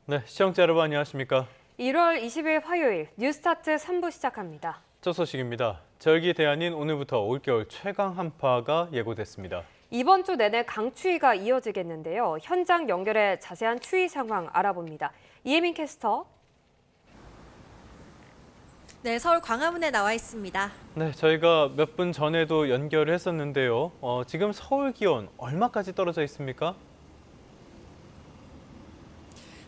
네, 시청자 여러분 안녕하십니까? 1월 20일 화요일 뉴스타트 3부 시작합니다. 첫 소식입니다. 절기대안인 오늘부터 올겨울 최강 한파가 예고됐습니다. 이번 주 내내 강추위가 이어지겠는데요. 현장 연결해 자세한 추위 상황 알아봅니다. 이혜민 캐스터. 네, 서울 광화문에 나와 있습니다. 네, 저희가 몇 분 전에도 연결을 했었는데요. 지금 서울 기온 얼마까지 떨어져 있습니까?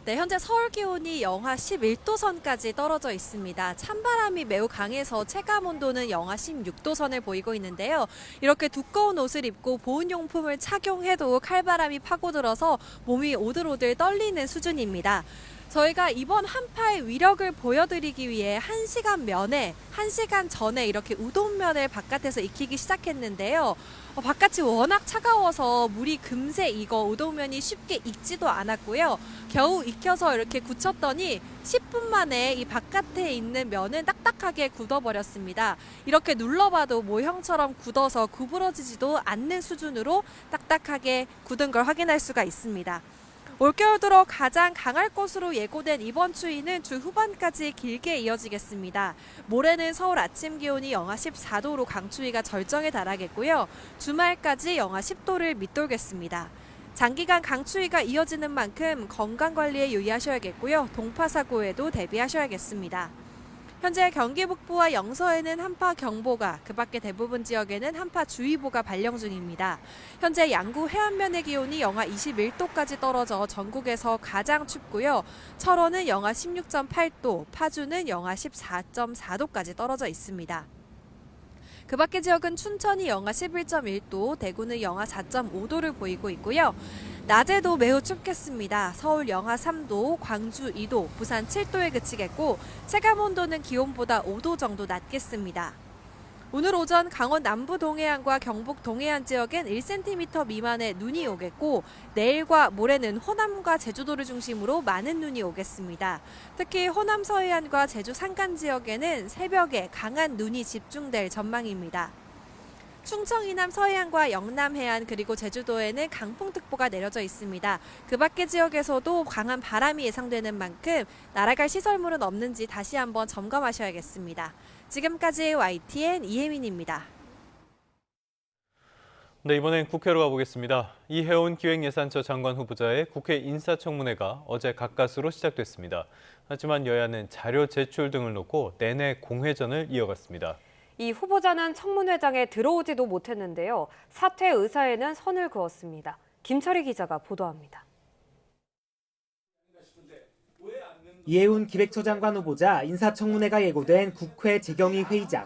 네, 현재 서울 기온이 영하 11도선까지 떨어져 있습니다. 찬바람이 매우 강해서 체감 온도는 영하 16도선을 보이고 있는데요. 이렇게 두꺼운 옷을 입고 보온용품을 착용해도 칼바람이 파고들어서 몸이 오들오들 떨리는 수준입니다. 저희가 이번 한파의 위력을 보여드리기 위해 1시간 전에 이렇게 우동면을 바깥에서 익히기 시작했는데요. 바깥이 워낙 차가워서 물이 금세 익어 우동면이 쉽게 익지도 않았고요. 겨우 익혀서 이렇게 굳혔더니 10분 만에 이 바깥에 있는 면은 딱딱하게 굳어버렸습니다. 이렇게 눌러봐도 모형처럼 굳어서 구부러지지도 않는 수준으로 딱딱하게 굳은 걸 확인할 수가 있습니다. 올겨울 들어 가장 강할 것으로 예고된 이번 추위는 주 후반까지 길게 이어지겠습니다. 모레는 서울 아침 기온이 영하 14도로 강추위가 절정에 달하겠고요. 주말까지 영하 10도를 밑돌겠습니다. 장기간 강추위가 이어지는 만큼 건강관리에 유의하셔야겠고요. 동파사고에도 대비하셔야겠습니다. 현재 경기 북부와 영서에는 한파경보가, 그 밖에 대부분 지역에는 한파주의보가 발령 중입니다. 현재 양구 해안면의 기온이 영하 21도까지 떨어져 전국에서 가장 춥고요. 철원은 영하 16.8도, 파주는 영하 14.4도까지 떨어져 있습니다. 그 밖의 지역은 춘천이 영하 11.1도, 대구는 영하 4.5도를 보이고 있고요. 낮에도 매우 춥겠습니다. 서울 영하 3도, 광주 2도, 부산 7도에 그치겠고 체감 온도는 기온보다 5도 정도 낮겠습니다. 오늘 오전 강원 남부 동해안과 경북 동해안 지역엔 1cm 미만의 눈이 오겠고 내일과 모레는 호남과 제주도를 중심으로 많은 눈이 오겠습니다. 특히 호남 서해안과 제주 산간 지역에는 새벽에 강한 눈이 집중될 전망입니다. 충청 이남 서해안과 영남 해안 그리고 제주도에는 강풍특보가 내려져 있습니다. 그 밖의 지역에서도 강한 바람이 예상되는 만큼 날아갈 시설물은 없는지 다시 한번 점검하셔야겠습니다. 지금까지 YTN 이혜민입니다. 네, 이번엔 국회로 가보겠습니다. 이혜원 기획예산처 장관 후보자의 국회 인사청문회가 어제 가까스로 시작됐습니다. 하지만 여야는 자료 제출 등을 놓고 내내 공회전을 이어갔습니다. 이 후보자는 청문회장에 들어오지도 못했는데요. 사퇴 의사에는 선을 그었습니다. 김철희 기자가 보도합니다. 이혜훈 기획처장관 후보자 인사청문회가 예고된 국회 재경위 회의장.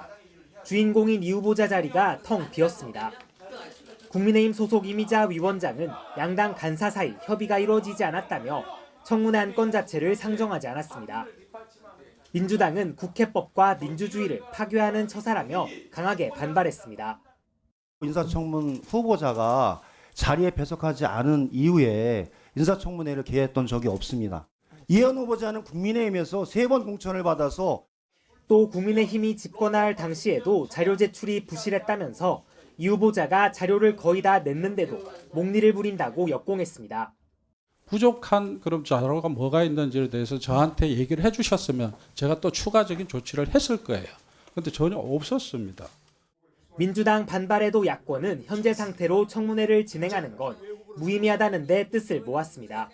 주인공인 이 후보자 자리가 텅 비었습니다. 국민의힘 소속 이미자 위원장은 양당 간사 사이 협의가 이루어지지 않았다며 청문회 안건 자체를 상정하지 않았습니다. 민주당은 국회법과 민주주의를 파괴하는 처사라며 강하게 반발했습니다. 인사청문 후보자가 자리에 배석하지 않은 이후에 인사청문회를 개했던 적이 없습니다. 이혜원 후보자는 국민의힘에서 3번 공천을 받아서 또 국민의힘이 집권할 당시에도 자료 제출이 부실했다면서 이 후보자가 자료를 거의 다 냈는데도 목리를 부린다고 역공했습니다. 부족한 그런 자료가 뭐가 있는지에 대해서 저한테 얘기를 해주셨으면 제가 또 추가적인 조치를 했을 거예요. 그런데 전혀 없었습니다. 민주당 반발에도 야권은 현재 상태로 청문회를 진행하는 건 무의미하다는 데 뜻을 모았습니다.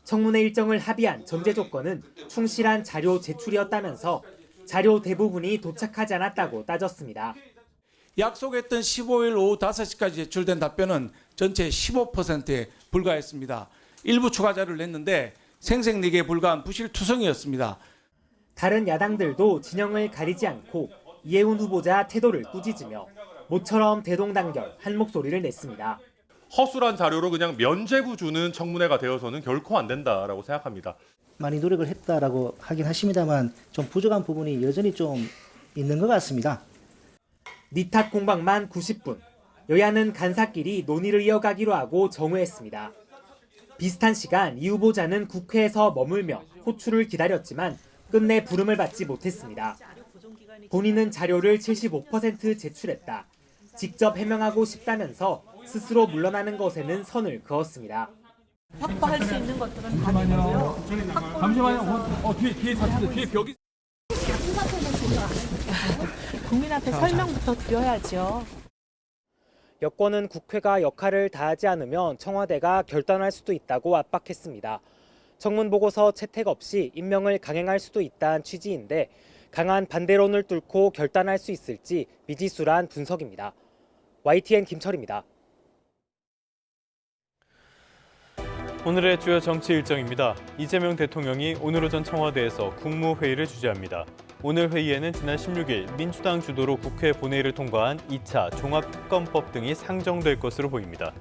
청문회 일정을 합의한 전제 조건은 충실한 자료 제출이었다면서 자료 대부분이 도착하지 않았다고 따졌습니다. 약속했던 15일 오후 5시까지 제출된 답변은 전체 15%에 불과했습니다. 일부 추가 자료를 냈는데 생색내기에 불과한 부실투성이었습니다. 다른 야당들도 진영을 가리지 않고 이혜훈 후보자 태도를 꾸짖으며 모처럼 대동단결 한 목소리를 냈습니다. 허술한 자료로 그냥 면죄부 주는 청문회가 되어서는 결코 안 된다라고 생각합니다. 많이 노력을 했다라고 하긴 하십니다만 좀 부족한 부분이 여전히 좀 있는 것 같습니다. 니탁 공방만 90분. 여야는 간사끼리 논의를 이어가기로 하고 정회했습니다. 비슷한 시간 이 후보자는 국회에서 머물며 호출을 기다렸지만 끝내 부름을 받지 못했습니다. 본인은 자료를 75% 제출했다. 직접 해명하고 싶다면서 스스로 물러나는 것에는 선을 그었습니다. 확보할 수 있는 것들은 다 되고요. 잠시만요. 뒤에 사진들 뒤에 벽이. 국민한테 설명부터 드려야죠. 여권은 국회가 역할을 다하지 않으면 청와대가 결단할 수도 있다고 압박했습니다. 청문 보고서 채택 없이 임명을 강행할 수도 있다는 취지인데 강한 반대론을 뚫고 결단할 수 있을지 미지수란 분석입니다. YTN 김철입니다. 오늘의 주요 정치 일정입니다. 이재명 대통령이 오늘 오전 청와대에서 국무회의를 주재합니다. 오늘 회의에는 지난 16일 민주당 주도로 국회 본회의를 통과한 2차 종합특검법 등이 상정될 것으로 보입니다.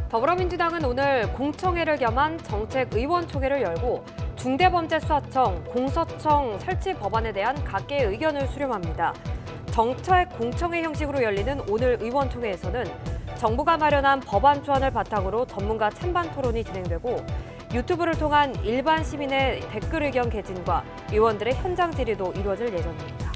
더불어민주당은 오늘 공청회를 겸한 정책의원총회를 열고 중대범죄수사청, 공서청 설치 법안에 대한 각계의 의견을 수렴합니다. 정책 공청회 형식으로 열리는 오늘 의원총회에서는 정부가 마련한 법안 초안을 바탕으로 전문가 찬반 토론이 진행되고 유튜브를 통한 일반 시민의 댓글 의견 개진과 의원들의 현장 질의도 이루어질 예정입니다.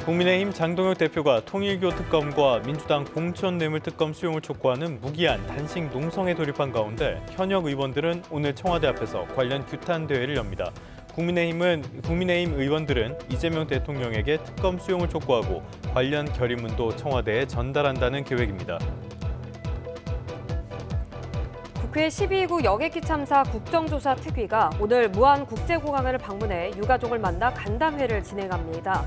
국민의힘 장동혁 대표가 통일교 특검과 민주당 공천뇌물 특검 수용을 촉구하는 무기한 단식 농성에 돌입한 가운데 현역 의원들은 오늘 청와대 앞에서 관련 규탄 대회를 엽니다. 국민의힘 의원들은 이재명 대통령에게 특검 수용을 촉구하고 관련 결의문도 청와대에 전달한다는 계획입니다. 국회 12구 여객기 참사 국정조사 특위가 오늘 무안국제공항을 방문해 유가족을 만나 간담회를 진행합니다.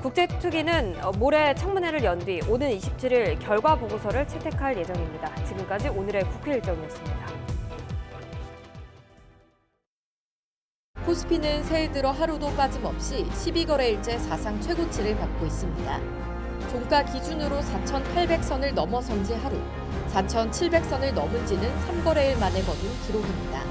국제특위는 모레 청문회를 연 뒤 오는 27일 결과 보고서를 채택할 예정입니다. 지금까지 오늘의 국회 일정이었습니다. 코스피는 새해 들어 하루도 빠짐없이 12거래일째 사상 최고치를 밟고 있습니다. 종가 기준으로 4,800선을 넘어선 지 하루, 4,700선을 넘은 지는 3거래일 만에 거둔 기록입니다.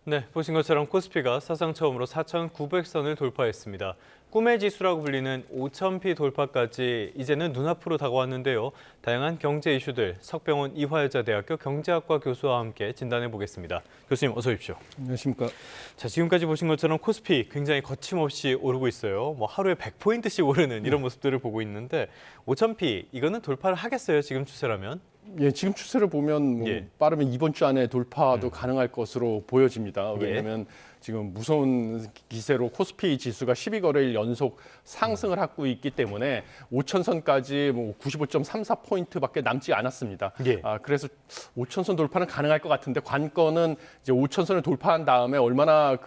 네, 보신 것처럼 코스피가 사상 처음으로 4,900선을 돌파했습니다. 꿈의 지수라고 불리는 5,000피 돌파까지 이제는 눈앞으로 다가왔는데요. 다양한 경제 이슈들 석병훈 이화여자대학교 경제학과 교수와 함께 진단해 보겠습니다. 교수님 어서 오십시오. 안녕하십니까. 자, 지금까지 보신 것처럼 코스피 굉장히 거침없이 오르고 있어요. 하루에 100포인트씩 오르는 이런 모습들을 보고 있는데 5,000피 이거는 돌파를 하겠어요, 지금 추세라면? 예, 지금 추세를 보면 빠르면 이번 주 안에 돌파도 가능할 것으로 보여집니다. 왜냐하면 지금 무서운 기세로 코스피 지수가 12거래일 연속 상승을 하고 있기 때문에 5,000선까지 95.34포인트밖에 남지 않았습니다. 그래서 5,000선 돌파는 가능할 것 같은데 관건은 이제 5,000선을 돌파한 다음에 얼마나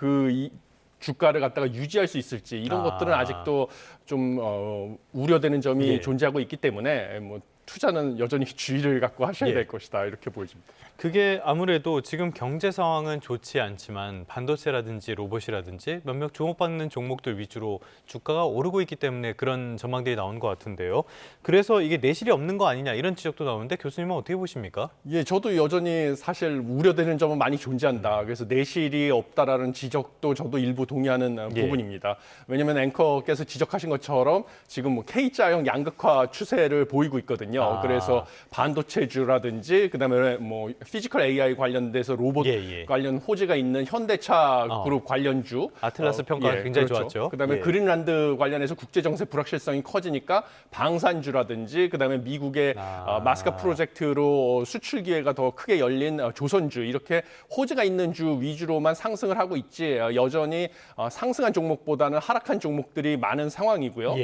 주가를 갖다가 유지할 수 있을지 이런 것들은 아직도 좀 우려되는 점이 존재하고 있기 때문에 투자는 여전히 주의를 갖고 하셔야 될 것이다 이렇게 보여집니다. 그게 아무래도 지금 경제 상황은 좋지 않지만 반도체라든지 로봇이라든지 몇몇 주목받는 종목들 위주로 주가가 오르고 있기 때문에 그런 전망들이 나온 것 같은데요. 그래서 이게 내실이 없는 거 아니냐 이런 지적도 나오는데 교수님은 어떻게 보십니까? 예, 저도 여전히 사실 우려되는 점은 많이 존재한다. 그래서 내실이 없다라는 지적도 저도 일부 동의하는 부분입니다. 왜냐하면 앵커께서 지적하신 것처럼 지금 K자형 양극화 추세를 보이고 있거든요. 그래서 반도체주라든지 그다음에 피지컬 AI 관련돼서 로봇 관련 호재가 있는 현대차 그룹 관련주 아틀라스 평가가 굉장히 좋았죠. 그다음에 그린란드 관련해서 국제 정세 불확실성이 커지니까 방산주라든지 그다음에 미국의 마스카 프로젝트로 수출 기회가 더 크게 열린 조선주 이렇게 호재가 있는 주 위주로만 상승을 하고 있지 여전히 상승한 종목보다는 하락한 종목들이 많은 상황이고요.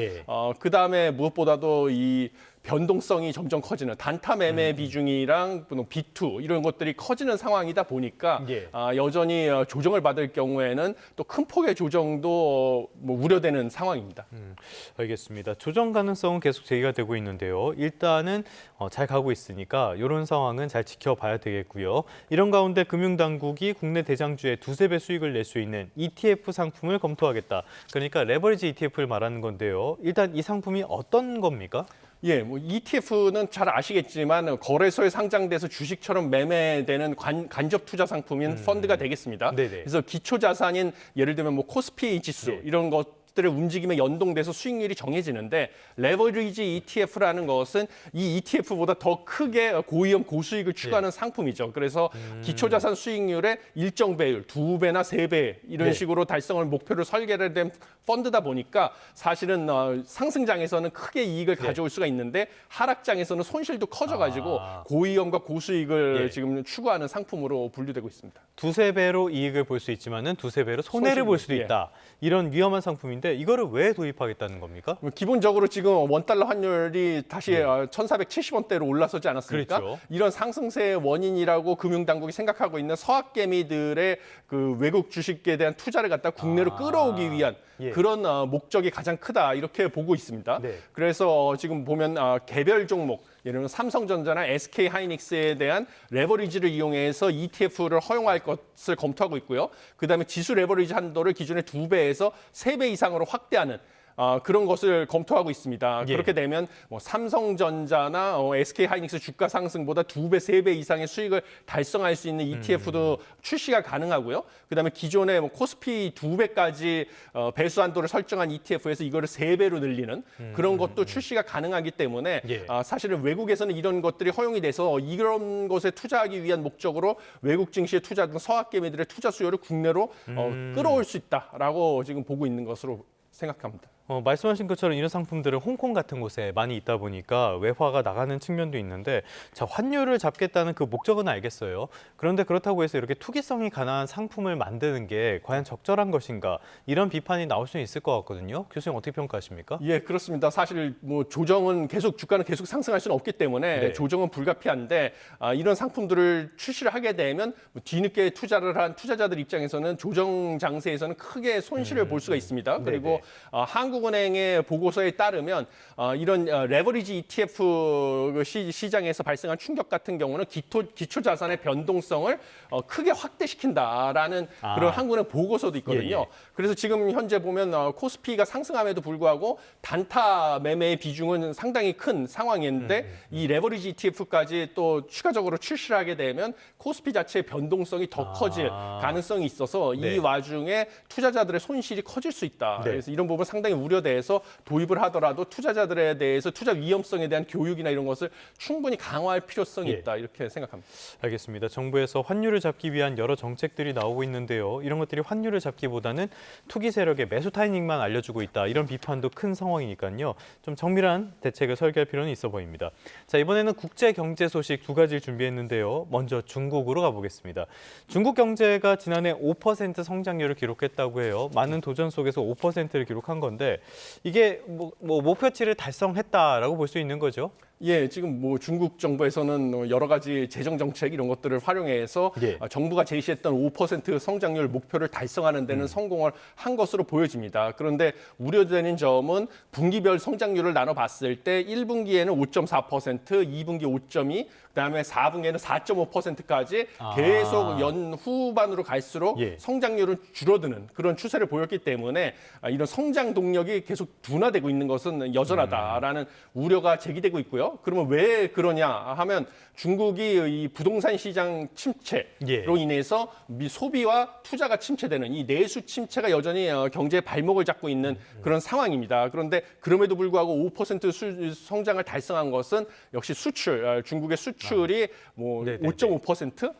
그다음에 무엇보다도 이 변동성이 점점 커지는 단타 매매 비중이랑 B2 이런 것들이 커지는 상황이다 보니까 여전히 조정을 받을 경우에는 또 큰 폭의 조정도 우려되는 상황입니다. 알겠습니다. 조정 가능성은 계속 제기가 되고 있는데요. 일단은 잘 가고 있으니까 이런 상황은 잘 지켜봐야 되겠고요. 이런 가운데 금융당국이 국내 대장주의 2~3배 수익을 낼 수 있는 ETF 상품을 검토하겠다. 그러니까 레버리지 ETF를 말하는 건데요. 일단 이 상품이 어떤 겁니까? 예, 뭐 ETF는 잘 아시겠지만 거래소에 상장돼서 주식처럼 매매되는 간접 투자 상품인 펀드가 되겠습니다. 네네. 그래서 기초 자산인 예를 들면 뭐 코스피 지수 네. 이런 것들의 움직임에 연동돼서 수익률이 정해지는데 레버리지 ETF라는 것은 이 ETF보다 더 크게 고위험 고수익을 추구하는 상품이죠. 그래서 기초 자산 수익률의 일정 배율 2배나 3배 이런 네. 식으로 달성을 목표로 설계된 펀드다 보니까 사실은 상승장에서는 크게 이익을 가져올 수가 있는데 하락장에서는 손실도 커져가지고 고위험과 고수익을 예. 지금 추구하는 상품으로 분류되고 있습니다. 두세 배로 이익을 볼 수 있지만은 두세 배로 손해를 볼 수도 예. 있다. 이런 위험한 상품인데 이거를 왜 도입하겠다는 겁니까? 기본적으로 지금 원달러 환율이 다시 1,470원대로 올라서지 않았습니까? 그렇죠. 이런 상승세의 원인이라고 금융당국이 생각하고 있는 서학개미들의 그 외국 주식에 대한 투자를 갖다 국내로 끌어오기 위한 예. 그런 목적이 가장 크다 이렇게 보고 있습니다. 네. 그래서 지금 보면 개별 종목 예를 들면 삼성전자나 SK하이닉스에 대한 레버리지를 이용해서 ETF를 허용할 것을 검토하고 있고요. 그다음에 지수 레버리지 한도를 기존의 2배에서 3배 이상으로 확대하는 그런 것을 검토하고 있습니다. 예. 그렇게 되면 뭐 삼성전자나 SK하이닉스 주가 상승보다 2배, 3배 이상의 수익을 달성할 수 있는 ETF도 출시가 가능하고요. 그다음에 기존의 뭐 코스피 2배까지 배수 한도를 설정한 ETF에서 이거를 3배로 늘리는 그런 것도 출시가 가능하기 때문에 예. 사실은 외국에서는 이런 것들이 허용이 돼서 이런 것에 투자하기 위한 목적으로 외국 증시에 투자하던 서학개미들의 투자 수요를 국내로 끌어올 수 있다라고 지금 보고 있는 것으로 생각합니다. 말씀하신 것처럼 이런 상품들은 홍콩 같은 곳에 많이 있다 보니까 외화가 나가는 측면도 있는데 자, 환율을 잡겠다는 그 목적은 알겠어요. 그런데 그렇다고 해서 이렇게 투기성이 강한 상품을 만드는 게 과연 적절한 것인가 이런 비판이 나올 수 있을 것 같거든요. 교수님 어떻게 평가하십니까? 예, 그렇습니다. 사실 뭐 조정은 주가는 계속 상승할 수는 없기 때문에 네. 조정은 불가피한데 이런 상품들을 출시를 하게 되면 뭐 뒤늦게 투자를 한 투자자들 입장에서는 조정 장세에서는 크게 손실을 볼 수가 있습니다. 그리고 한국은행의 보고서에 따르면 이런 레버리지 ETF 시장에서 발생한 충격 같은 경우는 기초 자산의 변동성을 크게 확대시킨다라는 그런 한국은행 보고서도 있거든요. 예, 예. 그래서 지금 현재 보면 코스피가 상승함에도 불구하고 단타 매매의 비중은 상당히 큰 상황인데 이 레버리지 ETF까지 또 추가적으로 출시를 하게 되면 코스피 자체의 변동성이 더 커질 가능성이 있어서 네. 이 와중에 투자자들의 손실이 커질 수 있다. 네. 그래서 이런 부분 상당히 우려돼서 도입을 하더라도 투자자들에 대해서 투자 위험성에 대한 교육이나 이런 것을 충분히 강화할 필요성이 예. 있다. 이렇게 생각합니다. 알겠습니다. 정부에서 환율을 잡기 위한 여러 정책들이 나오고 있는데요. 이런 것들이 환율을 잡기보다는 투기 세력의 매수 타이밍만 알려주고 있다. 이런 비판도 큰 상황이니까요. 좀 정밀한 대책을 설계할 필요는 있어 보입니다. 자, 이번에는 국제 경제 소식 두 가지를 준비했는데요. 먼저 중국으로 가보겠습니다. 중국 경제가 지난해 5% 성장률을 기록했다고 해요. 많은 도전 속에서 5%를 기록한 건데 이게 뭐 목표치를 달성했다라고 볼 수 있는 거죠? 예, 지금 뭐 중국 정부에서는 여러 가지 재정 정책 이런 것들을 활용해서 예. 정부가 제시했던 5% 성장률 목표를 달성하는 데는 성공을 한 것으로 보여집니다. 그런데 우려되는 점은 분기별 성장률을 나눠봤을 때 1분기에는 5.4%, 2분기 5.2, 그다음에 4분기에는 4.5%까지 계속 연 후반으로 갈수록 예. 성장률은 줄어드는 그런 추세를 보였기 때문에 이런 성장 동력이 계속 둔화되고 있는 것은 여전하다라는 우려가 제기되고 있고요. 그러면 왜 그러냐 하면 중국이 이 부동산 시장 침체로 예. 인해서 소비와 투자가 침체되는 이 내수 침체가 여전히 경제의 발목을 잡고 있는 그런 상황입니다. 그런데 그럼에도 불구하고 5% 성장을 달성한 것은 역시 수출, 중국의 수출이 뭐 네네네. 5.5%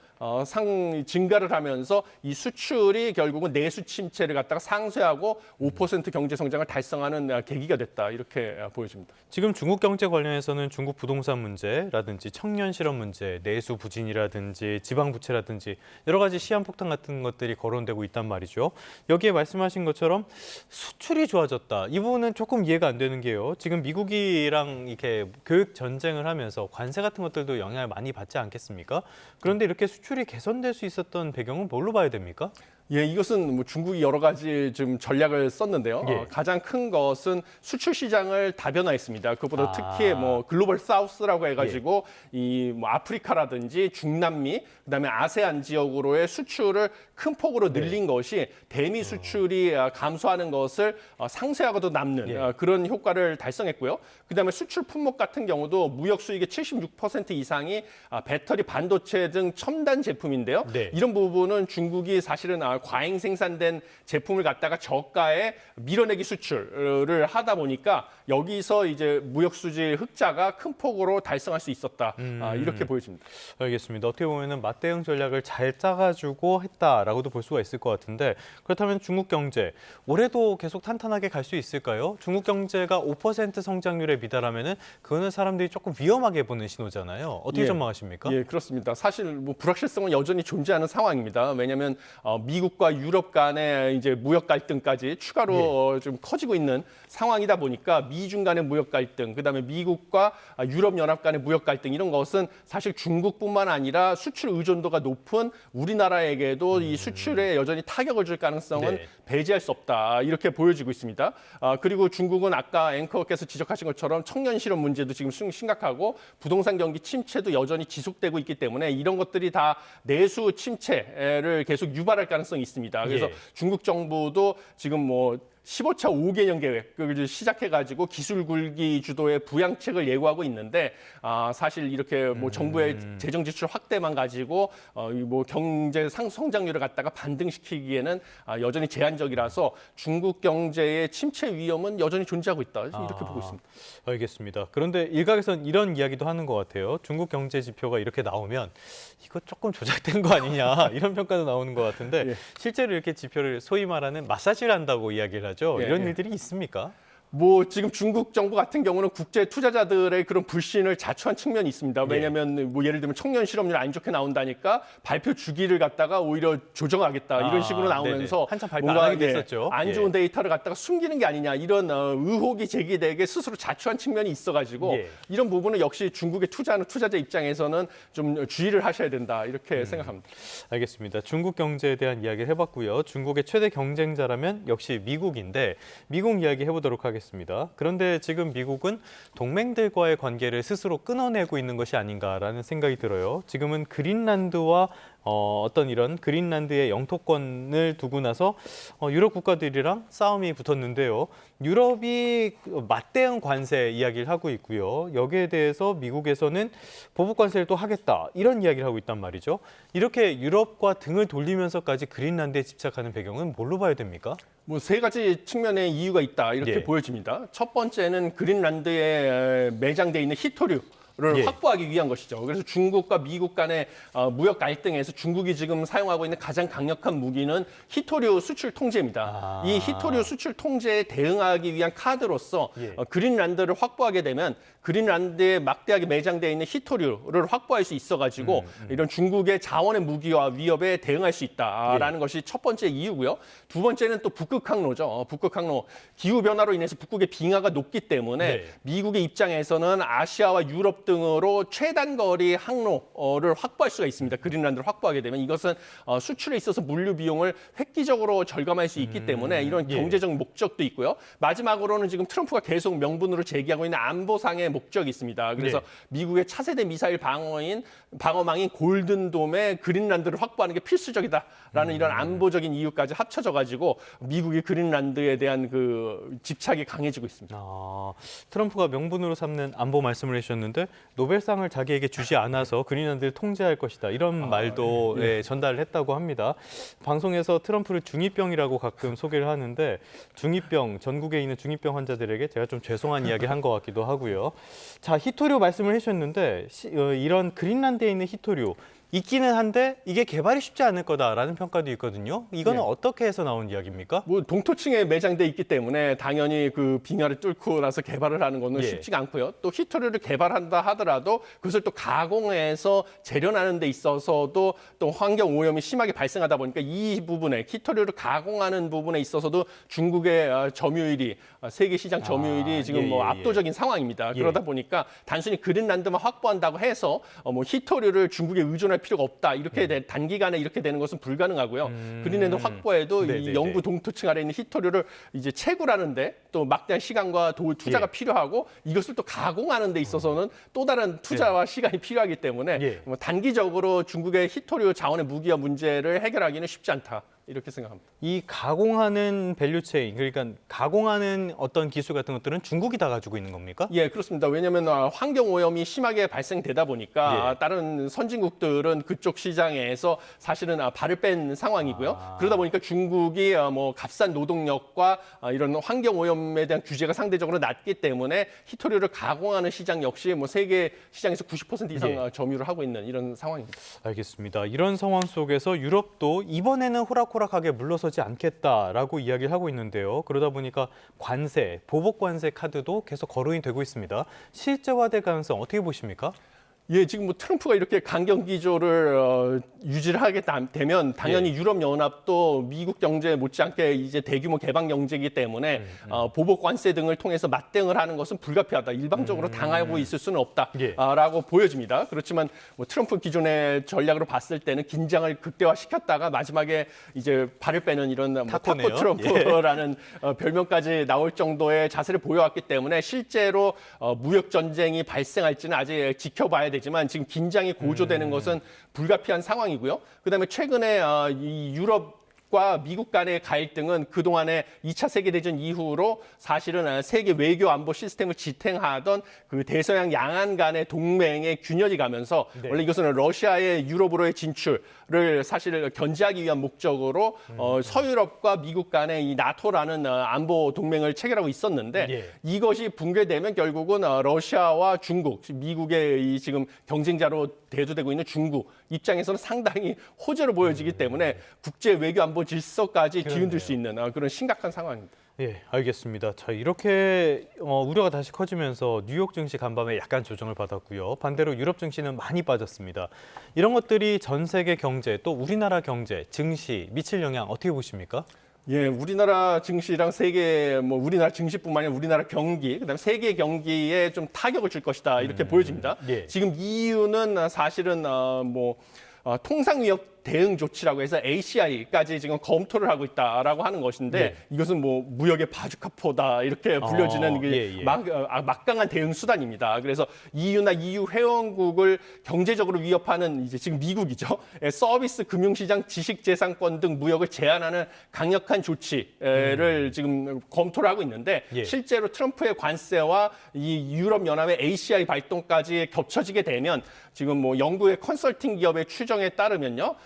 증가를 하면서 이 수출이 결국은 내수 침체를 갖다가 상쇄하고 5% 경제 성장을 달성하는 계기가 됐다 이렇게 보여집니다. 지금 중국 경제 관련해서는 중국 부동산 문제라든지 청년 실업 문제, 내수 부진이라든지 지방 부채라든지 여러 가지 시한폭탄 같은 것들이 거론되고 있단 말이죠. 여기에 말씀하신 것처럼 수출이 좋아졌다. 이 부분은 조금 이해가 안 되는 게요. 지금 미국이랑 이렇게 교육 전쟁을 하면서 관세 같은 것들도 영향을 많이 받지 않겠습니까? 그런데 이렇게 수출이 개선될 수 있었던 배경은 뭘로 봐야 됩니까? 예, 이것은 뭐 중국이 여러 가지 좀 전략을 썼는데요. 예. 가장 큰 것은 수출 시장을 다변화했습니다. 그보다 특히 뭐 글로벌 사우스라고 해가지고 이 뭐 아프리카라든지 중남미, 그다음에 아세안 지역으로의 수출을 큰 폭으로 늘린 것이 대미 수출이 감소하는 것을 상쇄하고도 남는 그런 효과를 달성했고요. 그다음에 수출 품목 같은 경우도 무역 수익의 76% 이상이 배터리, 반도체 등 첨단 제품인데요. 네. 이런 부분은 중국이 사실은 과잉 생산된 제품을 갖다가 저가에 밀어내기 수출을 하다 보니까 여기서 이제 무역 수지 흑자가 큰 폭으로 달성할 수 있었다. 이렇게 보여집니다. 알겠습니다. 어떻게 보면은 맞대응 전략을 잘 짜가지고 했다라고도 볼 수가 있을 것 같은데 그렇다면 중국 경제 올해도 계속 탄탄하게 갈 수 있을까요? 중국 경제가 5% 성장률에 미달하면은 그거는 사람들이 조금 위험하게 보는 신호잖아요. 어떻게 전망하십니까? 예, 그렇습니다. 사실 뭐 불확실성은 여전히 존재하는 상황입니다. 왜냐하면 미국과 유럽 간의 이제 무역 갈등까지 추가로 좀 커지고 있는 상황이다 보니까 미중 간의 무역 갈등, 그다음에 미국과 유럽 연합 간의 무역 갈등 이런 것은 사실 중국뿐만 아니라 수출 의존도가 높은 우리나라에게도 이 수출에 여전히 타격을 줄 가능성은 배제할 수 없다. 이렇게 보여지고 있습니다. 그리고 중국은 아까 앵커께서 지적하신 것처럼 청년 실업 문제도 지금 심각하고 부동산 경기 침체도 여전히 지속되고 있기 때문에 이런 것들이 다 내수 침체를 계속 유발할 가능성이 있습니다. 그래서 중국 정부도 지금 뭐 15차 5개년 계획을 시작해가지고 기술 굴기 주도의 부양책을 예고하고 있는데 사실 이렇게 뭐 정부의 재정 지출 확대만 가지고 뭐 경제 성장률을 갖다가 반등시키기에는 여전히 제한적이라서 중국 경제의 침체 위험은 여전히 존재하고 있다 이렇게 보고 있습니다. 알겠습니다. 그런데 일각에서는 이런 이야기도 하는 것 같아요. 중국 경제 지표가 이렇게 나오면 이거 조금 조작된 거 아니냐 이런 평가도 나오는 것 같은데 실제로 이렇게 지표를 소위 말하는 마사지를 한다고 이야기를 하죠. 이런 일들이 있습니까? 뭐 지금 중국 정부 같은 경우는 국제 투자자들의 그런 불신을 자초한 측면이 있습니다. 왜냐하면 뭐 예를 들면 청년 실업률 안 좋게 나온다니까 발표 주기를 갖다가 오히려 조정하겠다 이런 식으로 나오면서 한참 발표 안 하게 됐었죠. 안 좋은 데이터를 갖다가 숨기는 게 아니냐 이런 의혹이 제기되게 스스로 자초한 측면이 있어가지고 이런 부분은 역시 중국에 투자하는 투자자 입장에서는 좀 주의를 하셔야 된다 이렇게 생각합니다. 알겠습니다. 중국 경제에 대한 이야기를 해봤고요. 중국의 최대 경쟁자라면 역시 미국인데 미국 이야기 해보도록 하겠습니다. 그런데 지금 미국은 동맹들과의 관계를 스스로 끊어내고 있는 것이 아닌가라는 생각이 들어요. 지금은 그린란드와 어떤 이런 그린란드의 영토권을 두고 나서 유럽 국가들이랑 싸움이 붙었는데요. 유럽이 맞대응 관세 이야기를 하고 있고요. 여기에 대해서 미국에서는 보복 관세를 또 하겠다 이런 이야기를 하고 있단 말이죠. 이렇게 유럽과 등을 돌리면서까지 그린란드에 집착하는 배경은 뭘로 봐야 됩니까? 뭐 세 가지 측면의 이유가 있다 이렇게 보여집니다. 첫 번째는 그린란드에 매장돼 있는 히토류 를 확보하기 위한 것이죠. 그래서 중국과 미국 간의 무역 갈등에서 중국이 지금 사용하고 있는 가장 강력한 무기는 히토류 수출 통제입니다. 이 히토류 수출 통제에 대응하기 위한 카드로서 그린란드를 확보하게 되면 그린란드에 막대하게 매장되어 있는 히토류를 확보할 수 있어가지고 이런 중국의 자원의 무기와 위협에 대응할 수 있다라는 것이 첫 번째 이유고요. 두 번째는 또 북극 항로죠. 북극 항로 기후 변화로 인해서 북극의 빙하가 높기 때문에 미국의 입장에서는 아시아와 유럽 등으로 최단거리 항로를 확보할 수가 있습니다. 그린란드를 확보하게 되면 이것은 수출에 있어서 물류 비용을 획기적으로 절감할 수 있기 때문에 이런 경제적 목적도 있고요. 마지막으로는 지금 트럼프가 계속 명분으로 제기하고 있는 안보상의 목적이 있습니다. 그래서 미국의 차세대 미사일 방어망인 골든돔에 그린란드를 확보하는 게 필수적이다라는 이런 안보적인 이유까지 합쳐져 가지고 미국이 그린란드에 대한 그 집착이 강해지고 있습니다. 트럼프가 명분으로 삼는 안보 말씀을 해주셨는데 노벨상을 자기에게 주지 않아서 그린란드를 통제할 것이다 이런 말도 전달을 했다고 합니다. 방송에서 트럼프를 중2병이라고 가끔 소개를 하는데 중2병, 전국에 있는 중2병 환자들에게 제가 좀 죄송한 이야기를 한 것 같기도 하고요. 자, 히토류 말씀을 해주셨는데 이런 그린란드에 있는 히토류 있기는 한데 이게 개발이 쉽지 않을 거다라는 평가도 있거든요. 이거는 어떻게 해서 나온 이야기입니까? 뭐 동토층에 매장돼 있기 때문에 당연히 그 빙하를 뚫고 나서 개발을 하는 거는 쉽지가 않고요. 또 히토류를 개발한다 하더라도 그것을 또 가공해서 재련하는 데 있어서도 또 환경 오염이 심하게 발생하다 보니까 이 부분에 히토류를 가공하는 부분에 있어서도 중국의 점유율이 세계 시장 점유율이 지금 뭐 압도적인 상황입니다. 그러다 보니까 단순히 그린란드만 확보한다고 해서 뭐 히토류를 중국에 의존할 필요가 없다. 이렇게 단기간에 이렇게 되는 것은 불가능하고요. 그린랜드 확보에도 이 영구 동토층 아래 있는 히토류를 이제 채굴하는데 또 막대한 시간과 투자가 필요하고 이것을 또 가공하는 데 있어서는 또 다른 투자와 시간이 필요하기 때문에 뭐 단기적으로 중국의 히토류 자원의 무기화 문제를 해결하기는 쉽지 않다. 이렇게 생각합니다. 이 가공하는 밸류체인, 그러니까 가공하는 어떤 기술 같은 것들은 중국이 다 가지고 있는 겁니까? 예, 그렇습니다. 왜냐하면 환경 오염이 심하게 발생되다 보니까 다른 선진국들은 그쪽 시장에서 사실은 발을 뺀 상황이고요. 그러다 보니까 중국이 뭐 값싼 노동력과 이런 환경 오염에 대한 규제가 상대적으로 낮기 때문에 히토류를 가공하는 시장 역시 뭐 세계 시장에서 90% 이상 점유를 하고 있는 이런 상황입니다. 알겠습니다. 이런 상황 속에서 유럽도 이번에는 호락호락하게 물러서지 않겠다라고 이야기를 하고 있는데요. 그러다 보니까 관세, 보복 관세 카드도 계속 거론이 되고 있습니다. 실제화될 가능성 어떻게 보십니까? 예, 지금 뭐 트럼프가 이렇게 강경 기조를 유지를 하게 되면 당연히 유럽 연합도 미국 경제 못지않게 이제 대규모 개방 경제이기 때문에 보복 관세 등을 통해서 맞대응을 하는 것은 불가피하다. 일방적으로 당하고 있을 수는 없다라고 보여집니다. 그렇지만 뭐 트럼프 기존의 전략으로 봤을 때는 긴장을 극대화시켰다가 마지막에 이제 발을 빼는 이런 뭐 타코 트럼프라는 별명까지 나올 정도의 자세를 보여왔기 때문에 실제로 무역 전쟁이 발생할지는 아직 지켜봐야 되지만 지금 긴장이 고조되는 것은 불가피한 상황이고요. 그다음에 최근에 이 유럽과 미국 간의 갈등은 그동안의 2차 세계대전 이후로 사실은 세계 외교 안보 시스템을 지탱하던 그 대서양 양안 간의 동맹의 균열이 가면서 원래 이것은 러시아의 유럽으로의 진출을 사실 견제하기 위한 목적으로 서유럽과 미국 간의 이 나토라는 안보 동맹을 체결하고 있었는데 이것이 붕괴되면 결국은 러시아와 중국, 미국의 이 지금 경쟁자로 대두되고 있는 중국 입장에서는 상당히 호재로 보여지기 때문에 국제 외교 안보 질서까지 뒤흔들 수 있는 그런 심각한 상황입니다. 예, 알겠습니다. 자, 이렇게 우려가 다시 커지면서 뉴욕 증시 간밤에 약간 조정을 받았고요. 반대로 유럽 증시는 많이 빠졌습니다. 이런 것들이 전 세계 경제 또 우리나라 경제, 증시 미칠 영향 어떻게 보십니까? 예, 우리나라 증시랑 세계 뭐 우리나라 증시뿐만 아니라 우리나라 경기, 그다음에 세계 경기에 좀 타격을 줄 것이다 이렇게 보여집니다. 지금 EU는 사실은 통상위협 대응 조치라고 해서 ACI까지 지금 검토를 하고 있다라고 하는 것인데 이것은 뭐 무역의 바주카포다 이렇게 불려지는 막강한 대응 수단입니다. 그래서 EU나 EU 회원국을 경제적으로 위협하는 이제 지금 미국이죠. 서비스, 금융시장, 지식재산권 등 무역을 제한하는 강력한 조치를 지금 검토를 하고 있는데 실제로 트럼프의 관세와 이 유럽 연합의 ACI 발동까지 겹쳐지게 되면 지금 뭐 영국의 컨설팅 기업의 추정에 따르면요.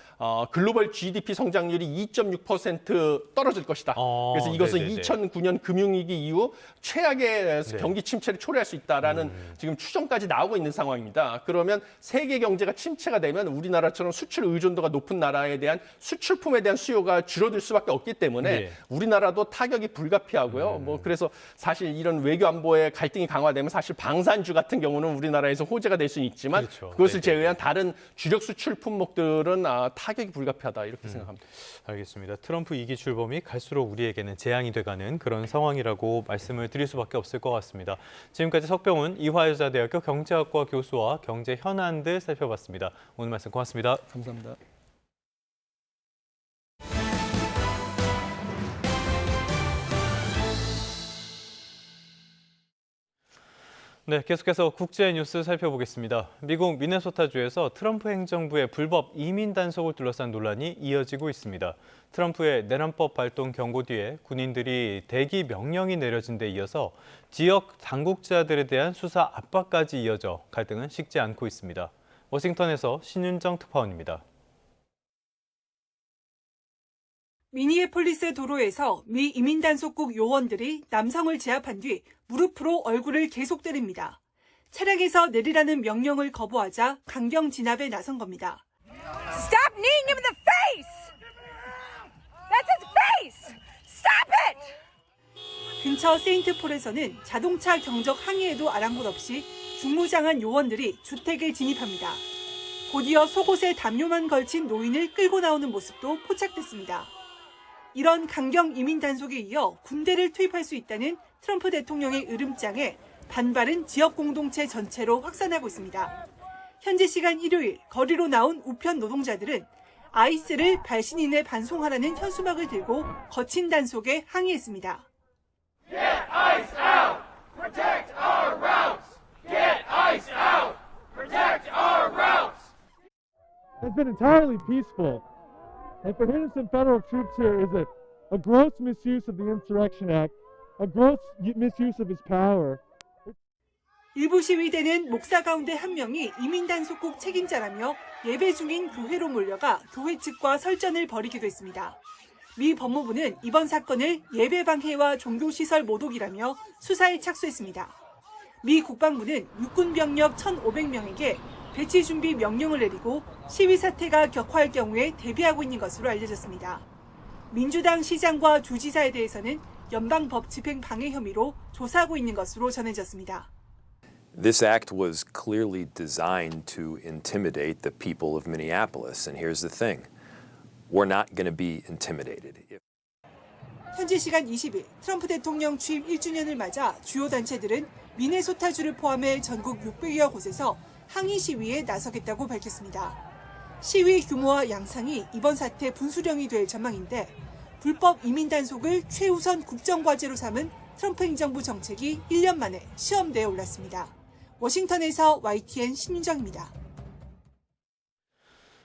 글로벌 GDP 성장률이 2.6% 떨어질 것이다. 그래서 이것은 2009년 금융위기 이후 최악의 경기 침체를 초래할 수 있다라는 지금 추정까지 나오고 있는 상황입니다. 그러면 세계 경제가 침체가 되면 우리나라처럼 수출 의존도가 높은 나라에 대한 수출품에 대한 수요가 줄어들 수밖에 없기 때문에 우리나라도 타격이 불가피하고요. 뭐 그래서 사실 이런 외교 안보의 갈등이 강화되면 사실 방산주 같은 경우는 우리나라에서 호재가 될 수는 있지만 그것을 제외한 다른 주력 수출 품목들은 타격이 불가피하다 이렇게 생각합니다. 알겠습니다. 트럼프 2기 출범이 갈수록 우리에게는 재앙이 돼가는 그런 상황이라고 말씀을 드릴 수밖에 없을 것 같습니다. 지금까지 석병훈 이화여자대학교 경제학과 교수와 경제 현안들 살펴봤습니다. 오늘 말씀 고맙습니다. 감사합니다. 네, 계속해서 국제 뉴스 살펴보겠습니다. 미국 미네소타주에서 트럼프 행정부의 불법 이민 단속을 둘러싼 논란이 이어지고 있습니다. 트럼프의 내란법 발동 경고 뒤에 군인들이 대기 명령이 내려진 데 이어서 지역 당국자들에 대한 수사 압박까지 이어져 갈등은 식지 않고 있습니다. 워싱턴에서 신윤정 특파원입니다. 미니애폴리스 도로에서 미 이민단속국 요원들이 남성을 제압한 뒤 무릎으로 얼굴을 계속 때립니다. 차량에서 내리라는 명령을 거부하자 강경 진압에 나선 겁니다. Stop kneeing him in the face! That's his face! Stop it! 근처 세인트폴에서는 자동차 경적 항의에도 아랑곳 없이 중무장한 요원들이 주택에 진입합니다. 곧이어 속옷에 담요만 걸친 노인을 끌고 나오는 모습도 포착됐습니다. 이런 강경 이민 단속에 이어 군대를 투입할 수 있다는 트럼프 대통령의 으름장에 반발은 지역 공동체 전체로 확산하고 있습니다. 현지 시간 일요일 거리로 나온 우편 노동자들은 아이스를 발신인에 반송하라는 현수막을 들고 거친 단속에 항의했습니다. Get ice out! Protect our routes! Get ice out! Protect our routes! It's been entirely peaceful. And for Henderson federal troops here is a gross misuse of the Insurrection Act, a gross misuse of his power. 일부 시위대는 목사 가운데 한 명이 이민 단속국 책임자라며 예배 중인 교회로 몰려가 교회 측과 설전을 벌이기도 했습니다. 미 법무부는 이번 사건을 예배 방해와 종교시설 모독이라며 수사에 착수했습니다. 미 국방부는 육군 병력 1,500명에게 배치 준비 명령을 내리고 시위 사태가 격화할 경우에 대비하고 있는 것으로 알려졌습니다. 민주당 시장과 주지사에 대해서는 연방법 집행 방해 혐의로 조사하고 있는 것으로 전해졌습니다. This act was clearly designed to intimidate the people of Minneapolis. And here's the thing. We're not going to be intimidated. 현지 시간 20일 트럼프 대통령 취임 1주년을 맞아 주요 단체들은 미네소타주를 포함해 전국 600여 곳에서 항의 시위에 나서겠다고 밝혔습니다. 시위 규모와 양상이 이번 사태 분수령이 될 전망인데 불법 이민 단속을 최우선 국정과제로 삼은 트럼프 행정부 정책이 1년 만에 시험대에 올랐습니다. 워싱턴에서 YTN 신윤정입니다.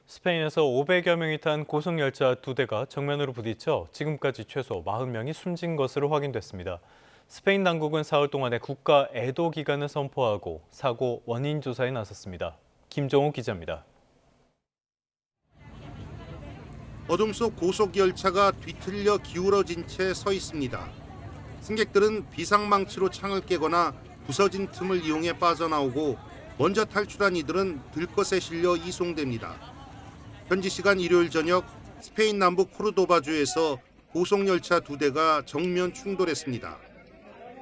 스페인에서 500여 명이 탄 고속열차 2대가 정면으로 부딪혀 지금까지 최소 40명이 숨진 것으로 확인됐습니다. 스페인 당국은 4월 동안의 국가 애도 기간을 선포하고 사고 원인 조사에 나섰습니다. 김정우 기자입니다. 어둠 속 고속열차가 뒤틀려 기울어진 채 서 있습니다. 승객들은 비상망치로 창을 깨거나 부서진 틈을 이용해 빠져나오고 먼저 탈출한 이들은 들것에 실려 이송됩니다. 현지 시간 일요일 저녁 스페인 남부 코르도바주에서 고속열차 2대가 정면 충돌했습니다.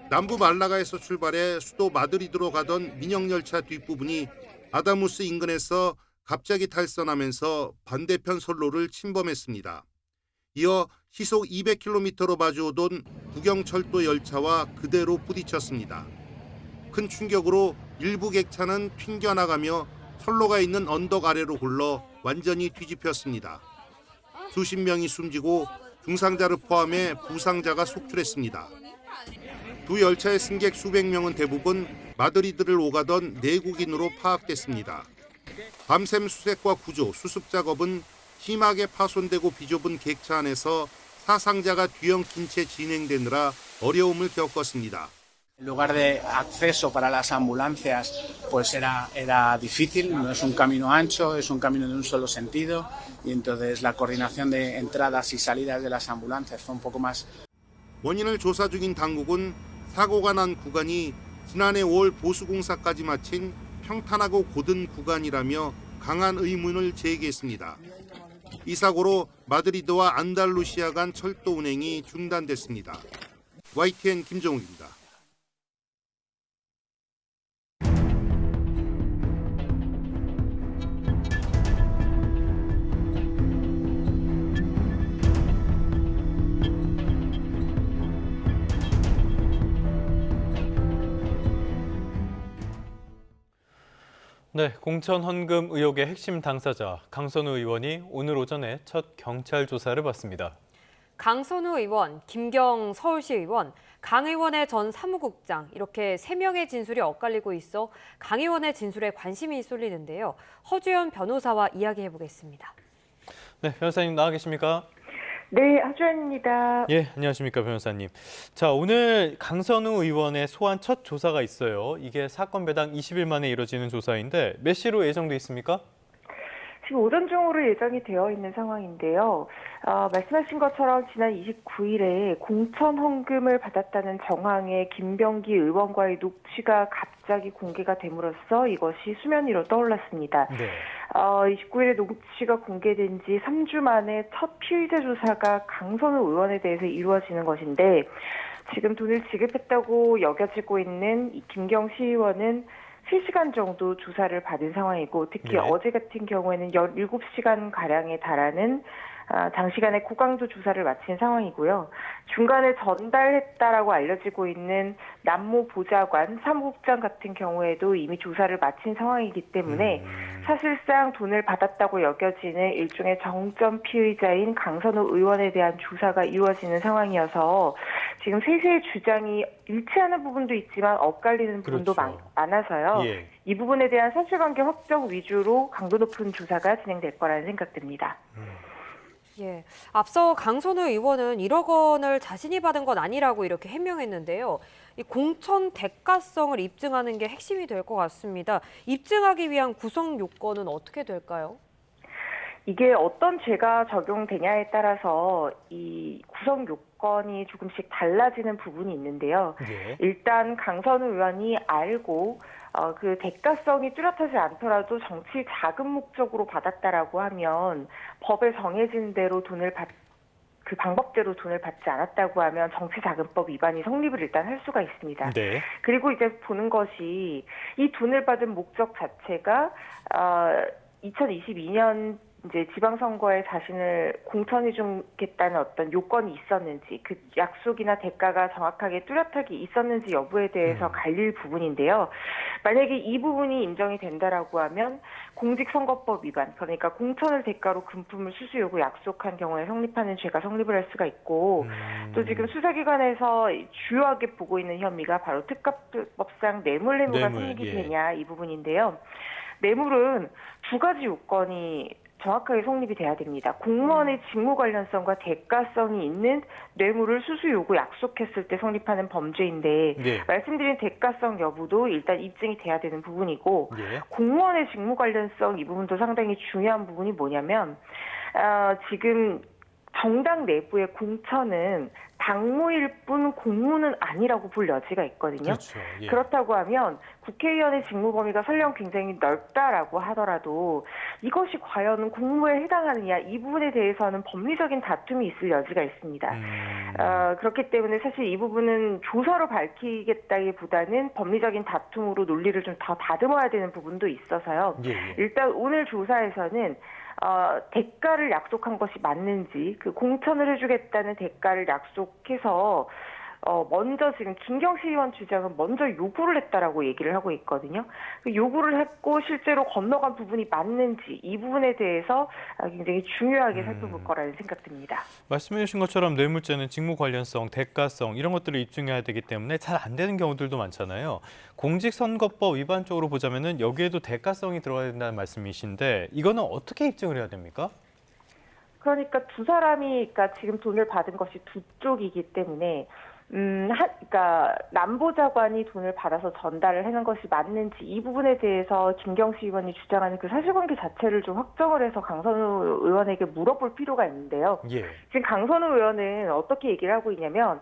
남부 말라가에서 출발해 수도 마드리드로 가던 민영열차 뒷부분이 아다무스 인근에서 갑자기 탈선하면서 반대편 선로를 침범했습니다. 이어 시속 200km로 마주오던 국영철도 열차와 그대로 부딪혔습니다. 큰 충격으로 일부 객차는 튕겨나가며 선로가 있는 언덕 아래로 굴러 완전히 뒤집혔습니다. 수십 명이 숨지고 중상자를 포함해 부상자가 속출했습니다. 두 열차의 승객 수백 명은 대부분 마드리드를 오가던 내국인으로 파악됐습니다. 밤샘 수색과 구조, 수습 작업은 심하게 파손되고 비좁은 객차 안에서 사상자가 뒤엉킨 채 진행되느라 어려움을 겪었습니다. El lugar de acceso para las ambulancias pues era difícil, no es un camino ancho, es un camino de un solo sentido y entonces la coordinación de entradas y salidas de las ambulancias fue un poco más. 원인을 조사 중인 당국은 사고가 난 구간이 지난해 5월 보수공사까지 마친 평탄하고 고든 구간이라며 강한 의문을 제기했습니다. 이 사고로 마드리드와 안달루시아 간 철도 운행이 중단됐습니다. YTN 김정욱입니다. 네, 공천 헌금 의혹의 핵심 당사자 강선우 의원이 오늘 오전에 첫 경찰 조사를 받습니다. 강선우 의원, 김경 서울시 의원, 강 의원의 전 사무국장 이렇게 3명의 진술이 엇갈리고 있어 강 의원의 진술에 관심이 쏠리는데요. 허주연 변호사와 이야기해보겠습니다. 네, 변호사님 나와 계십니까? 네, 하주연입니다. 예, 안녕하십니까 변호사님. 자, 오늘 강선우 의원의 소환 첫 조사가 있어요. 이게 사건 배당 20일 만에 이뤄지는 조사인데 몇 시로 예정돼 있습니까? 지금 오전 중으로 예정이 되어 있는 상황인데요. 말씀하신 것처럼 지난 29일에 공천 헌금을 받았다는 정황의 김병기 의원과의 녹취가 갑자기 공개가 됨으로써 이것이 수면 위로 떠올랐습니다. 네. 29일에 녹취가 공개된 지 3주 만에 첫 피의자 조사가 강선우 의원에 대해서 이루어지는 것인데 지금 돈을 지급했다고 여겨지고 있는 이 김경 시의원은 3시간 정도 조사를 받은 상황이고 특히 네. 어제 같은 경우에는 17시간 가량에 달하는 장시간의 고강도 조사를 마친 상황이고요. 중간에 전달했다라고 알려지고 있는 남모 보좌관, 사무국장 같은 경우에도 이미 조사를 마친 상황이기 때문에 사실상 돈을 받았다고 여겨지는 일종의 정점 피의자인 강선우 의원에 대한 조사가 이루어지는 상황이어서 지금 세세의 주장이 일치하는 부분도 있지만 엇갈리는 부분도 그렇죠. 많아서요. 예. 이 부분에 대한 사실관계 확정 위주로 강도 높은 조사가 진행될 거라는 생각됩니다. 예, 앞서 강선우 의원은 1억 원을 자신이 받은 건 아니라고 이렇게 해명했는데요. 이 공천 대가성을 입증하는 게 핵심이 될 것 같습니다. 입증하기 위한 구성 요건은 어떻게 될까요? 이게 어떤 죄가 적용되냐에 따라서 이 구성 요건이 조금씩 달라지는 부분이 있는데요. 예. 일단 강선우 의원이 알고 그 대가성이 뚜렷하지 않더라도 정치 자금 목적으로 받았다라고 하면 법에 정해진 대로 그 방법대로 돈을 받지 않았다고 하면 정치자금법 위반이 성립을 일단 할 수가 있습니다. 네. 그리고 이제 보는 것이 이 돈을 받은 목적 자체가 2022년 이제 지방선거에 자신을 공천해 주겠다는 어떤 요건이 있었는지, 그 약속이나 대가가 정확하게 뚜렷하게 있었는지 여부에 대해서 갈릴 부분인데요. 만약에 이 부분이 인정이 된다라고 하면 공직선거법 위반, 그러니까 공천을 대가로 금품을 수수 요구 약속한 경우에 성립하는 죄가 성립을 할 수가 있고, 또 지금 수사기관에서 주요하게 보고 있는 혐의가 바로 특가법상 뇌물가 성립이 되냐 이 부분인데요. 뇌물은 두 가지 요건이 정확하게 성립이 돼야 됩니다. 공무원의 직무 관련성과 대가성이 있는 뇌물을 수수 요구 약속했을 때 성립하는 범죄인데 네. 말씀드린 대가성 여부도 일단 입증이 돼야 되는 부분이고 예. 공무원의 직무 관련성 이 부분도 상당히 중요한 부분이 뭐냐면 지금 정당 내부의 공천은 당무일 뿐 공무는 아니라고 볼 여지가 있거든요. 그렇죠. 예. 그렇다고 하면 국회의원의 직무 범위가 설령 굉장히 넓다라고 하더라도 이것이 과연 공무에 해당하느냐 이 부분에 대해서는 법리적인 다툼이 있을 여지가 있습니다. 그렇기 때문에 사실 이 부분은 조사로 밝히겠다기보다는 법리적인 다툼으로 논리를 좀 더 다듬어야 되는 부분도 있어서요. 예, 예. 일단 오늘 조사에서는 대가를 약속한 것이 맞는지, 그 공천을 해주겠다는 대가를 약속해서 먼저 지금 김경식 의원 주장은 먼저 요구를 했다라고 얘기를 하고 있거든요. 그 요구를 했고 실제로 건너간 부분이 맞는지 이 부분에 대해서 굉장히 중요하게 살펴볼 거라는 생각됩니다. 말씀해 주신 것처럼 뇌물죄는 직무 관련성, 대가성 이런 것들을 입증해야 되기 때문에 잘 안 되는 경우들도 많잖아요. 공직선거법 위반 쪽으로 보자면은 여기에도 대가성이 들어가야 된다는 말씀이신데 이거는 어떻게 입증을 해야 됩니까? 그러니까 두 사람이 그러니까 지금 돈을 받은 것이 두 쪽이기 때문에 그러니까 남보좌관이 돈을 받아서 전달을 하는 것이 맞는지 이 부분에 대해서 김경식 의원이 주장하는 그 사실관계 자체를 좀 확정을 해서 강선우 의원에게 물어볼 필요가 있는데요. 예. 지금 강선우 의원은 어떻게 얘기를 하고 있냐면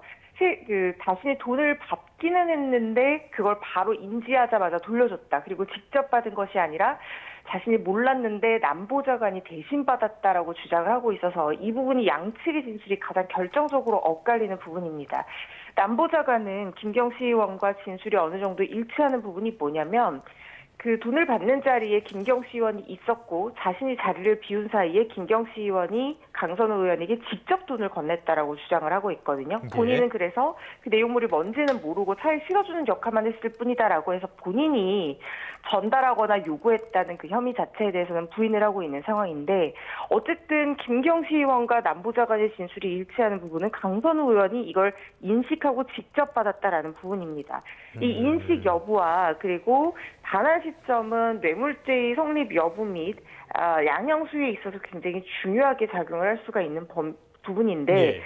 자신이 돈을 받기는 했는데 그걸 바로 인지하자마자 돌려줬다. 그리고 직접 받은 것이 아니라 자신이 몰랐는데 남보좌관이 대신 받았다라고 주장을 하고 있어서 이 부분이 양측의 진술이 가장 결정적으로 엇갈리는 부분입니다. 남보좌관은 김경식 의원과 진술이 어느 정도 일치하는 부분이 뭐냐면 그 돈을 받는 자리에 김경식 의원이 있었고 자신이 자리를 비운 사이에 김경식 의원이 강선우 의원에게 직접 돈을 건넸다라고 주장을 하고 있거든요. 네. 본인은 그래서 그 내용물이 뭔지는 모르고 차에 실어주는 역할만 했을 뿐이다라고 해서 본인이 전달하거나 요구했다는 그 혐의 자체에 대해서는 부인을 하고 있는 상황인데 어쨌든 김경식 의원과 남보좌관의 진술이 일치하는 부분은 강선우 의원이 이걸 인식하고 직접 받았다라는 부분입니다. 이 인식 여부와 그리고 반환 시점은 뇌물죄의 성립 여부 및 양형수에 있어서 굉장히 중요하게 작용을 할 수가 있는 부분인데 예.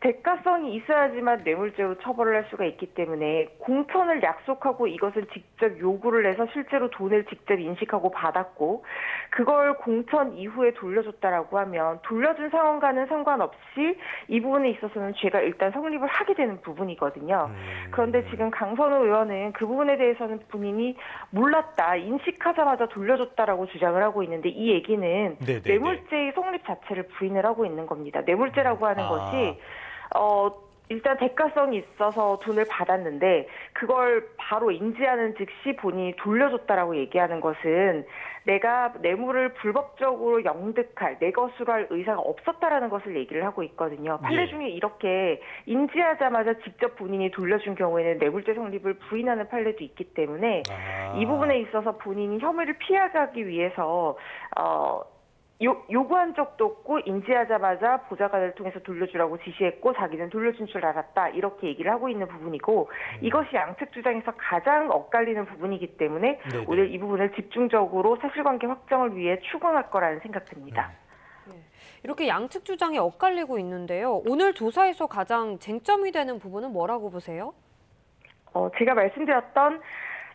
대가성이 있어야지만 뇌물죄로 처벌을 할 수가 있기 때문에 공천을 약속하고 이것을 직접 요구를 해서 실제로 돈을 직접 인식하고 받았고 그걸 공천 이후에 돌려줬다라고 하면 돌려준 상황과는 상관없이 이 부분에 있어서는 죄가 일단 성립을 하게 되는 부분이거든요. 그런데 지금 강선우 의원은 그 부분에 대해서는 본인이 몰랐다, 인식하자마자 돌려줬다라고 주장을 하고 있는데 이 얘기는 뇌물죄의 성립 자체를 부인을 하고 있는 겁니다. 뇌물죄라고 하는 것이 일단 대가성이 있어서 돈을 받았는데 그걸 바로 인지하는 즉시 본인이 돌려줬다라고 얘기하는 것은 내가 뇌물을 불법적으로 영득할, 내 것으로 할 의사가 없었다라는 것을 얘기를 하고 있거든요. 판례 중에 이렇게 인지하자마자 직접 본인이 돌려준 경우에는 뇌물죄 성립을 부인하는 판례도 있기 때문에 이 부분에 있어서 본인이 혐의를 피해가기 위해서 요구한 적도 없고 인지하자마자 보좌관을 통해서 돌려주라고 지시했고 자기는 돌려준 줄 알았다 이렇게 얘기를 하고 있는 부분이고 이것이 양측 주장에서 가장 엇갈리는 부분이기 때문에 네네. 오늘 이 부분을 집중적으로 사실관계 확정을 위해 추궁할 거라는 생각됩니다. 이렇게 양측 주장이 엇갈리고 있는데요. 오늘 조사에서 가장 쟁점이 되는 부분은 뭐라고 보세요? 제가 말씀드렸던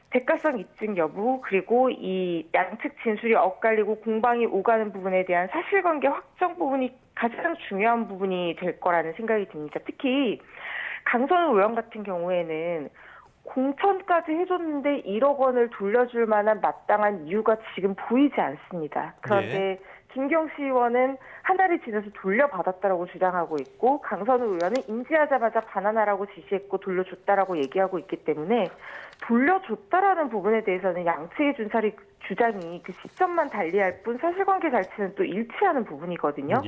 대가성 입증 여부 그리고 이 양측 진술이 엇갈리고 공방이 오가는 부분에 대한 사실관계 확정 부분이 가장 중요한 부분이 될 거라는 생각이 듭니다. 특히 강선우 의원 같은 경우에는 공천까지 해줬는데 1억 원을 돌려줄 만한 마땅한 이유가 지금 보이지 않습니다. 그런데 김경시 의원은 한 달이 지나서 돌려받았다라고 주장하고 있고 강선우 의원은 인지하자마자 반환하라고 지시했고 돌려줬다라고 얘기하고 있기 때문에 돌려줬다라는 부분에 대해서는 양측의 주장이 그 시점만 달리할 뿐 사실관계 자체는 또 일치하는 부분이거든요.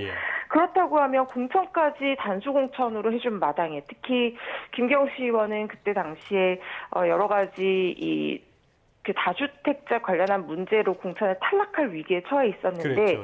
그렇다고 하면 공천까지 단수공천으로 해준 마당에 특히 김경시 의원은 그때 당시에 여러 가지 그 다주택자 관련한 문제로 공천에 탈락할 위기에 처해 있었는데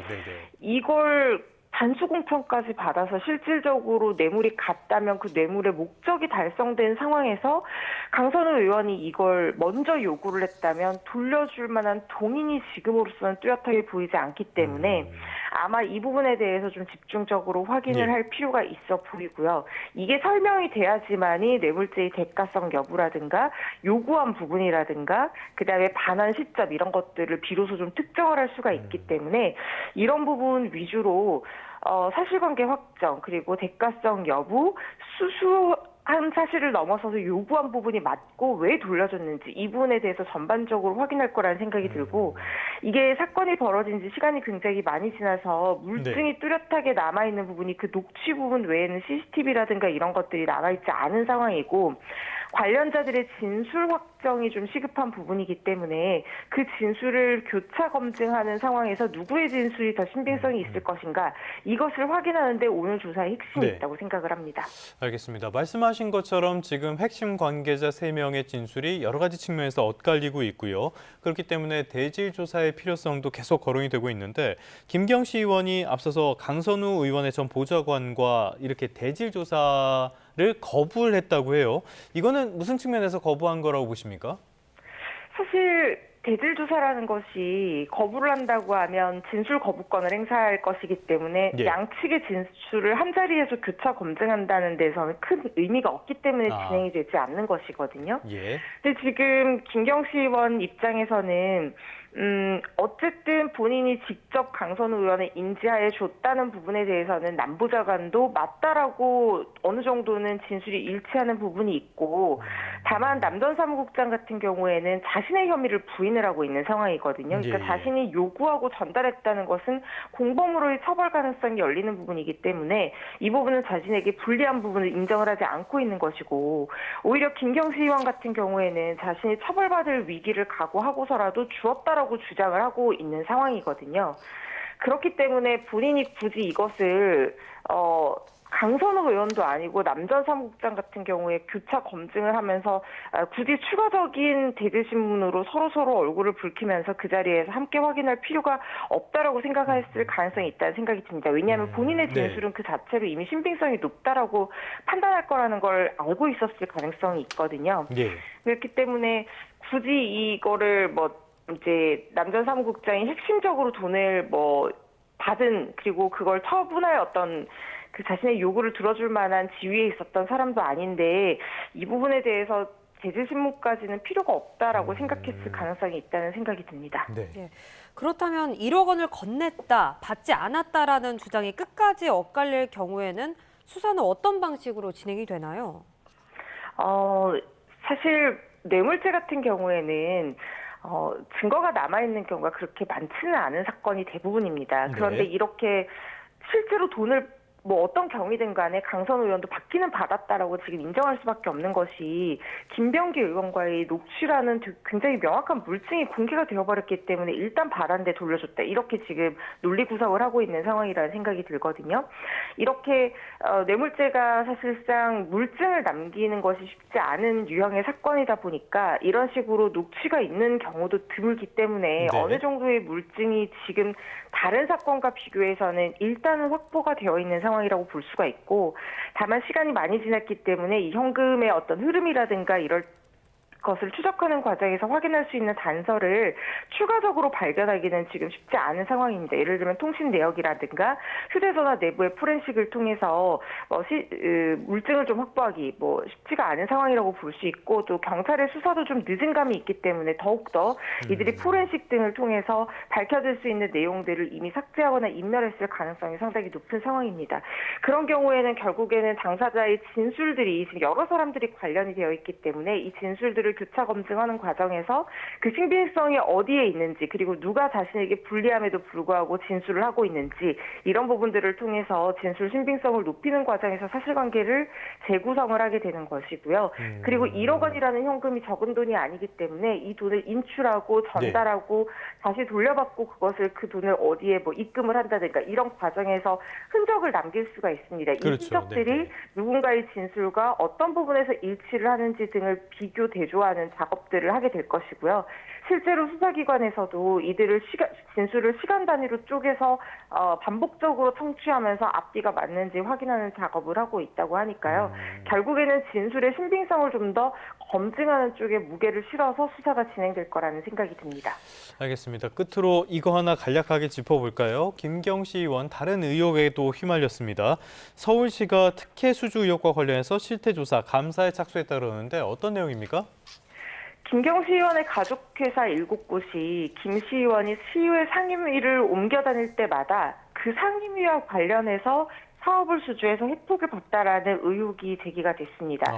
이걸 단수공천까지 받아서 실질적으로 뇌물이 갔다면 그 뇌물의 목적이 달성된 상황에서 강선우 의원이 이걸 먼저 요구를 했다면 돌려줄 만한 동인이 지금으로서는 뚜렷하게 보이지 않기 때문에 아마 이 부분에 대해서 좀 집중적으로 확인을 할 필요가 있어 보이고요. 이게 설명이 돼야지만이 뇌물죄의 대가성 여부라든가 요구한 부분이라든가 그다음에 반환 시점 이런 것들을 비로소 좀 특정을 할 수가 있기 때문에 이런 부분 위주로 사실관계 확정 그리고 대가성 여부 수수한 사실을 넘어서서 요구한 부분이 맞고 왜 돌려줬는지 이 부분에 대해서 전반적으로 확인할 거라는 생각이 들고 이게 사건이 벌어진 지 시간이 굉장히 많이 지나서 물증이 뚜렷하게 남아있는 부분이 그 녹취 부분 외에는 CCTV라든가 이런 것들이 남아있지 않은 상황이고 관련자들의 진술 확정이 좀 시급한 부분이기 때문에 그 진술을 교차 검증하는 상황에서 누구의 진술이 더 신빙성이 있을 것인가 이것을 확인하는데 오늘 조사의 핵심이 있다고 생각을 합니다. 알겠습니다. 말씀하신 것처럼 지금 핵심 관계자 3명의 진술이 여러 가지 측면에서 엇갈리고 있고요. 그렇기 때문에 대질 조사의 필요성도 계속 거론이 되고 있는데 김경시 의원이 앞서서 강선우 의원의 전 보좌관과 이렇게 대질 조사를 거부를 했다고 해요. 이거는 무슨 측면에서 거부한 거라고 보십니까? 사실 대질 조사라는 것이 거부를 한다고 하면 진술 거부권을 행사할 것이기 때문에 양측의 진술을 한자리에서 교차 검증한다는 데서는 큰 의미가 없기 때문에 진행이 되지 않는 것이거든요. 근데 지금 김경시 의원 입장에서는 어쨌든 본인이 직접 강선우 의원을 인지하에 줬다는 부분에 대해서는 남부장관도 맞다라고 어느 정도는 진술이 일치하는 부분이 있고 다만 남 전 사무국장 같은 경우에는 자신의 혐의를 부인을 하고 있는 상황이거든요. 그러니까 자신이 요구하고 전달했다는 것은 공범으로의 처벌 가능성이 열리는 부분이기 때문에 이 부분은 자신에게 불리한 부분을 인정을 하지 않고 있는 것이고 오히려 김경시 의원 같은 경우에는 자신이 처벌받을 위기를 각오하고서라도 주었다라고 주장을 하고 있는 상황이거든요. 그렇기 때문에 본인이 굳이 이것을 강선우 의원도 아니고 남 전 사무국장 같은 경우에 교차 검증을 하면서 굳이 추가적인 대질신문으로 서로 얼굴을 붉히면서 그 자리에서 함께 확인할 필요가 없다라고 생각했을 가능성이 있다는 생각이 듭니다. 왜냐하면 본인의 진술은 그 자체로 이미 신빙성이 높다라고 판단할 거라는 걸 알고 있었을 가능성이 있거든요. 그렇기 때문에 굳이 이거를 이제 남 전 사무국장이 핵심적으로 돈을 받은 그리고 그걸 처분할 어떤 그 자신의 요구를 들어줄 만한 지위에 있었던 사람도 아닌데 이 부분에 대해서 제재신문까지는 필요가 없다라고 생각했을 가능성이 있다는 생각이 듭니다. 그렇다면 1억 원을 건넸다, 받지 않았다라는 주장이 끝까지 엇갈릴 경우에는 수사는 어떤 방식으로 진행이 되나요? 사실 뇌물죄 같은 경우에는 증거가 남아있는 경우가 그렇게 많지는 않은 사건이 대부분입니다. 그런데 이렇게 실제로 돈을 뭐 어떤 경위든 간에 강선 의원도 받기는 받았다라고 지금 인정할 수밖에 없는 것이 김병기 의원과의 녹취라는 굉장히 명확한 물증이 공개가 되어버렸기 때문에 일단 받았는데 돌려줬다. 이렇게 지금 논리 구성을 하고 있는 상황이라는 생각이 들거든요. 이렇게 뇌물죄가 사실상 물증을 남기는 것이 쉽지 않은 유형의 사건이다 보니까 이런 식으로 녹취가 있는 경우도 드물기 때문에 어느 정도의 물증이 지금 다른 사건과 비교해서는 일단은 확보가 되어 있는 상황이라고 볼 수가 있고, 다만 시간이 많이 지났기 때문에 이 현금의 어떤 흐름이라든가 이럴 것을 추적하는 과정에서 확인할 수 있는 단서를 추가적으로 발견하기는 지금 쉽지 않은 상황입니다. 예를 들면 통신 내역이라든가 휴대전화 내부의 포렌식을 통해서 물증을 좀 확보하기 쉽지가 않은 상황이라고 볼 수 있고, 또 경찰의 수사도 좀 늦은 감이 있기 때문에 더욱더 이들이 포렌식 등을 통해서 밝혀질 수 있는 내용들을 이미 삭제하거나 인멸했을 가능성이 상당히 높은 상황입니다. 그런 경우에는 결국에는 당사자의 진술들이 지금 여러 사람들이 관련이 되어 있기 때문에 이 진술들을 교차 검증하는 과정에서 그 신빙성이 어디에 있는지, 그리고 누가 자신에게 불리함에도 불구하고 진술을 하고 있는지, 이런 부분들을 통해서 진술 신빙성을 높이는 과정에서 사실관계를 재구성을 하게 되는 것이고요. 그리고 1억 원이라는 현금이 적은 돈이 아니기 때문에 이 돈을 인출하고 전달하고 다시 돌려받고 그것을 그 돈을 어디에 입금을 한다든가 이런 과정에서 흔적을 남길 수가 있습니다. 이 흔적들이 누군가의 진술과 어떤 부분에서 일치를 하는지 등을 비교 대조하는 작업들을 하게 될 것이고요. 실제로 수사기관에서도 이들을 진술을 시간 단위로 쪼개서 반복적으로 청취하면서 앞뒤가 맞는지 확인하는 작업을 하고 있다고 하니까요. 결국에는 진술의 신빙성을 좀 더 검증하는 쪽에 무게를 실어서 수사가 진행될 거라는 생각이 듭니다. 알겠습니다. 끝으로 이거 하나 간략하게 짚어볼까요? 김경시 의원 다른 의혹에도 휘말렸습니다. 서울시가 특혜 수주 의혹과 관련해서 실태조사, 감사에 착수했다 그러는데 어떤 내용입니까? 김경시 의원의 가족회사 7곳이 김시 의원이 시의회 상임위를 옮겨 다닐 때마다 그 상임위와 관련해서 사업을 수주해서 혜택을 봤다라는 의혹이 제기가 됐습니다.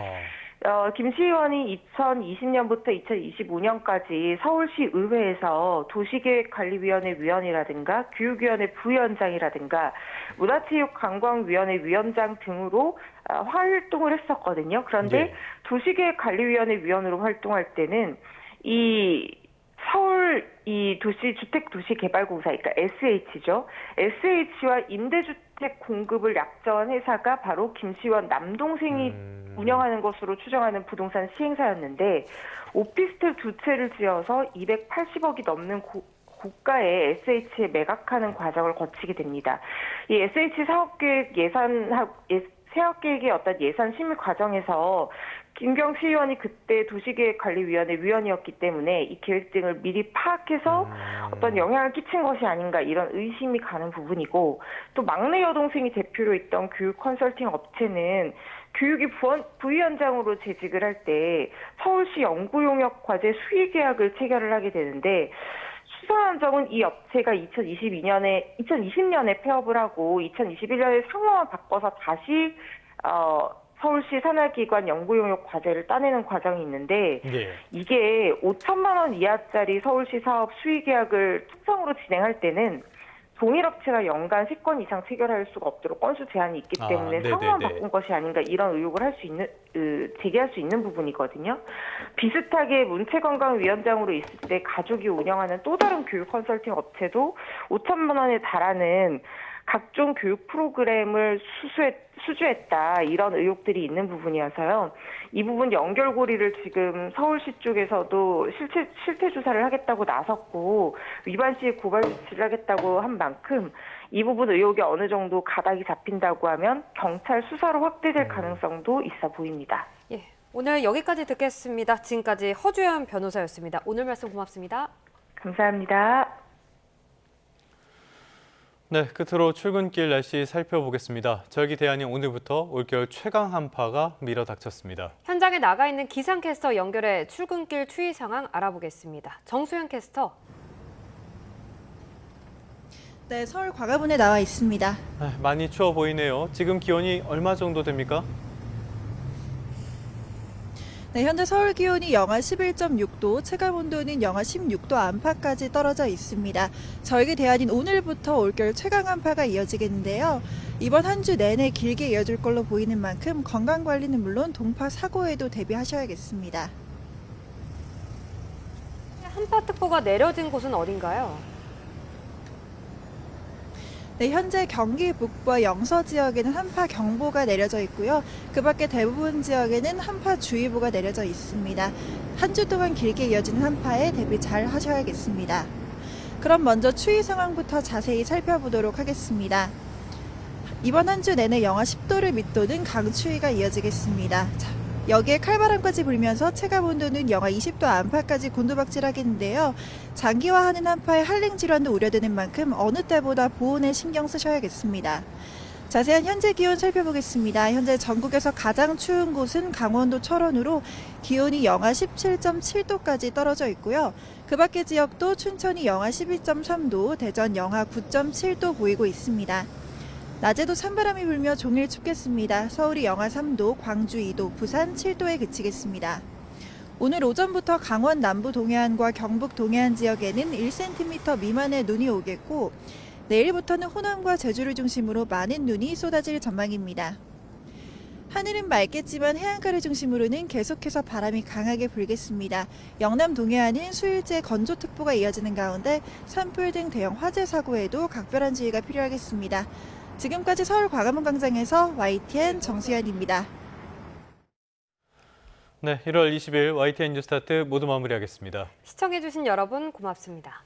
김시 의원이 2020년부터 2025년까지 서울시 의회에서 도시계획관리위원회 위원이라든가 교육위원회 부위원장이라든가 문화체육관광위원회 위원장 등으로 활동을 했었거든요. 그런데 도시계획관리위원회 위원으로 활동할 때는 서울 주택도시개발공사, 그러니까 SH죠. SH와 임대주택 공급을 약정한 회사가 바로 김시 의원 남동생이 운영하는 것으로 추정하는 부동산 시행사였는데, 오피스텔 2채를 지어서 280억이 넘는 고가의 SH에 매각하는 과정을 거치게 됩니다. 이 SH 사업계획의 어떤 예산 심의 과정에서 김경시 의원이 그때 도시계획관리위원회 위원이었기 때문에 이 계획 등을 미리 파악해서 어떤 영향을 끼친 것이 아닌가, 이런 의심이 가는 부분이고, 또 막내 여동생이 대표로 있던 교육 컨설팅 업체는 교육위 부위원장으로 재직을 할 때 서울시 연구용역 과제 수의 계약을 체결을 하게 되는데, 수사한정은 이 업체가 2020년에 폐업을 하고 2021년에 상호만 바꿔서 다시 서울시 산하기관 연구용역 과제를 따내는 과정이 있는데, 이게 5천만 원 이하짜리 서울시 사업 수의 계약을 특성으로 진행할 때는 동일업체가 연간 3건 이상 체결할 수가 없도록 건수 제한이 있기 때문에 상호만 바꾼 것이 아닌가, 이런 의혹을 제기할 수 있는 부분이거든요. 비슷하게 문체관광위원장으로 있을 때 가족이 운영하는 또 다른 교육 컨설팅 업체도 5천만 원에 달하는 각종 교육 프로그램을 수주했다, 이런 의혹들이 있는 부분이어서요. 이 부분 연결고리를 지금 서울시 쪽에서도 실태 조사를 하겠다고 나섰고 위반 시에 고발 조치를 하겠다고 한 만큼 이 부분 의혹이 어느 정도 가닥이 잡힌다고 하면 경찰 수사로 확대될 가능성도 있어 보입니다. 오늘 여기까지 듣겠습니다. 지금까지 허주연 변호사였습니다. 오늘 말씀 고맙습니다. 감사합니다. 네, 끝으로 출근길 날씨 살펴보겠습니다. 절기 대안이 오늘부터 올겨울 최강 한파가 밀어닥쳤습니다. 현장에 나가 있는 기상캐스터 연결해 출근길 추위 상황 알아보겠습니다. 정수현 캐스터. 네, 서울 과가분에 나와 있습니다. 많이 추워 보이네요. 지금 기온이 얼마 정도 됩니까? 네, 현재 서울 기온이 영하 11.6도, 체감온도는 영하 16도 안팎까지 떨어져 있습니다. 절기 대안인 오늘부터 올겨울 최강 한파가 이어지겠는데요. 이번 한 주 내내 길게 이어질 걸로 보이는 만큼 건강관리는 물론 동파 사고에도 대비하셔야겠습니다. 한파특보가 내려진 곳은 어딘가요? 네, 현재 경기 북부와 영서 지역에는 한파 경보가 내려져 있고요. 그 밖에 대부분 지역에는 한파주의보가 내려져 있습니다. 한 주 동안 길게 이어지는 한파에 대비 잘 하셔야겠습니다. 그럼 먼저 추위 상황부터 자세히 살펴보도록 하겠습니다. 이번 한 주 내내 영하 10도를 밑도는 강추위가 이어지겠습니다. 자, 여기에 칼바람까지 불면서 체감온도는 영하 20도 안팎까지 곤두박질하겠는데요. 장기화하는 한파에 한랭 질환도 우려되는 만큼 어느 때보다 보온에 신경 쓰셔야겠습니다. 자세한 현재 기온 살펴보겠습니다. 현재 전국에서 가장 추운 곳은 강원도 철원으로 기온이 영하 17.7도까지 떨어져 있고요. 그 밖의 지역도 춘천이 영하 12.3도, 대전 영하 9.7도 보이고 있습니다. 낮에도 찬바람이 불며 종일 춥겠습니다. 서울이 영하 3도, 광주 2도, 부산 7도에 그치겠습니다. 오늘 오전부터 강원 남부 동해안과 경북 동해안 지역에는 1cm 미만의 눈이 오겠고 내일부터는 호남과 제주를 중심으로 많은 눈이 쏟아질 전망입니다. 하늘은 맑겠지만 해안가를 중심으로는 계속해서 바람이 강하게 불겠습니다. 영남 동해안은 수일째 건조특보가 이어지는 가운데 산불 등 대형 화재 사고에도 각별한 주의가 필요하겠습니다. 지금까지 서울 광화문 광장에서 YTN 정수연입니다. 네, 1월 20일 YTN 뉴스타트 모두 마무리하겠습니다. 시청해주신 여러분 고맙습니다.